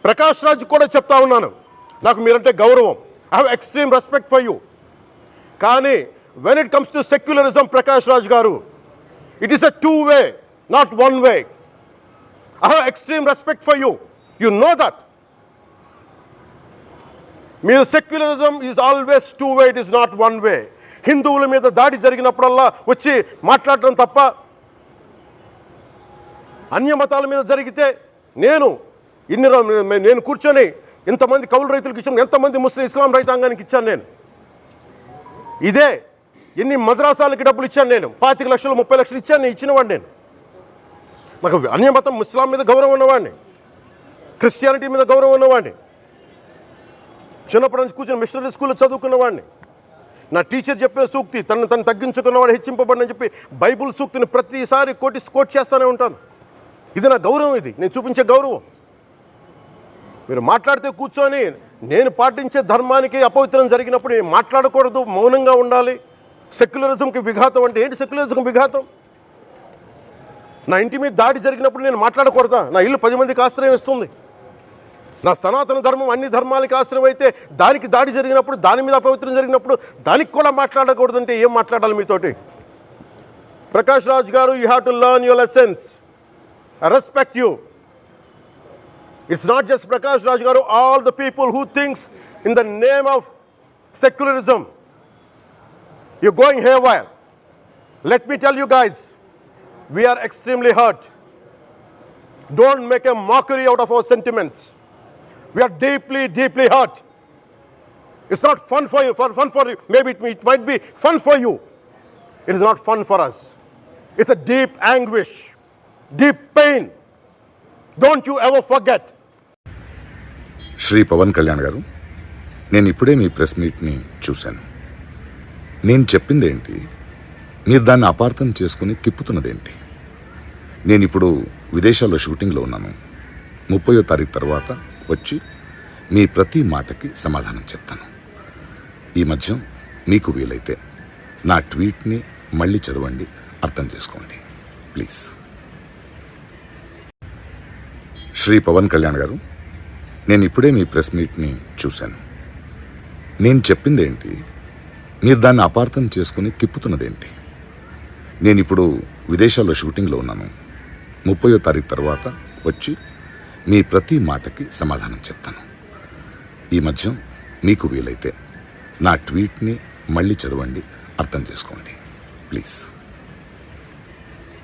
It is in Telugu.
ప్రకాష్ రాజ్ కూడా చెప్తా ఉన్నాను, నాకు మీరంటే గౌరవం. I have extreme respect for you. కానీ when it comes to secularism, Prakash Raj garu, it is a 2-way, not 1-way. I have extreme respect for you. You know that. మీరు secularism is always 2-way, it is not 1-way. హిందువుల మీద దాడి జరిగినప్పుడల్లా వచ్చి మాట్లాడటం తప్ప, అన్య మతాల మీద జరిగితే నేను కూర్చొని ఇంతమంది కౌలు రైతులకు ఇచ్చాను, ఎంతమంది ముస్లిం ఇస్లాం రైతాంగానికి ఇచ్చాను నేను. ఇదే ఎన్ని మద్రాసాలకి డబ్బులు ఇచ్చాను నేను, 25 లక్షలు 30 లక్షలు ఇచ్చాను, ఇచ్చినవాడిని నేను. నాకు అన్య మతం ఇస్లాం మీద గౌరవం ఉన్నవాడిని, క్రిస్టియానిటీ మీద గౌరవం ఉన్నవాడిని, చిన్నప్పటి నుంచి కూర్చొని మిషనరీ స్కూల్లో చదువుకున్నవాడిని. నా టీచర్ చెప్పిన సూక్తి, తను తగ్గించుకున్నవాడు హెచ్చింపబడిని చెప్పి బైబుల్ సూక్తిని ప్రతిసారి కోట్ చేస్తూనే ఉంటాను. ఇది నా గౌరవం, ఇది నేను చూపించే గౌరవం. మీరు మాట్లాడితే కూర్చొని నేను పాటించే ధర్మానికి అపవిత్రం జరిగినప్పుడు నేను మాట్లాడకూడదు, మౌనంగా ఉండాలి. సెక్యులరిజంకి విఘాతం అంటే ఏంటి? సెక్యులరిజంకి విఘాతం. నా ఇంటి మీద దాడి జరిగినప్పుడు నేను మాట్లాడకూడదా? నా ఇల్లు 10 మందికి ఆశ్రయం ఇస్తుంది. నా సనాతన ధర్మం అన్ని ధర్మాలకి ఆశ్రయం అయితే దానికి దాడి జరిగినప్పుడు, దాని మీద అపవిత్రం జరిగినప్పుడు దానికి కూడా మాట్లాడకూడదంటే ఏం మాట్లాడాలి మీతోటి? ప్రకాష్ రాజ్ గారు, you have to learn your lessons. I respect you. It's not just Prakash Raj Garu, all the people who thinks in the name of secularism, you're going haywire. Let me tell you guys, we are extremely hurt. Don't make a mockery out of our sentiments. We are deeply, deeply hurt. It's not fun for you, maybe it might be fun for you. It is not fun for us. It's a deep anguish. Deep pain. Don't you ever forget. Shri Pawan Kalyan గారు, నేను ఇప్పుడే మీ ప్రెస్ మీట్ని చూశాను. నేను చెప్పిందేంటి, మీరు దాన్ని అపార్థం చేసుకుని తిప్పుతున్నదేంటి? నేను ఇప్పుడు విదేశాల్లో షూటింగ్లో ఉన్నాను. 30వ తారీఖు తర్వాత వచ్చి మీ ప్రతి మాటకి సమాధానం చెప్తాను. ఈ మధ్య మీకు వీలైతే నా ట్వీట్ని మళ్ళీ చదవండి, అర్థం చేసుకోండి ప్లీజ్. శ్రీ పవన్ కళ్యాణ్ గారు, నేను ఇప్పుడే మీ ప్రెస్ మీట్ని చూశాను. నేను చెప్పిందేంటి, మీరు దాన్ని అపార్థం చేసుకుని తిప్పుతున్నదేంటి? నేను ఇప్పుడు విదేశాల్లో షూటింగ్లో ఉన్నాను. 30వ తారీఖు తర్వాత వచ్చి మీ ప్రతి మాటకి సమాధానం చెప్తాను. ఈ మధ్య మీకు వీలైతే నా ట్వీట్ని మళ్ళీ చదవండి, అర్థం చేసుకోండి ప్లీజ్.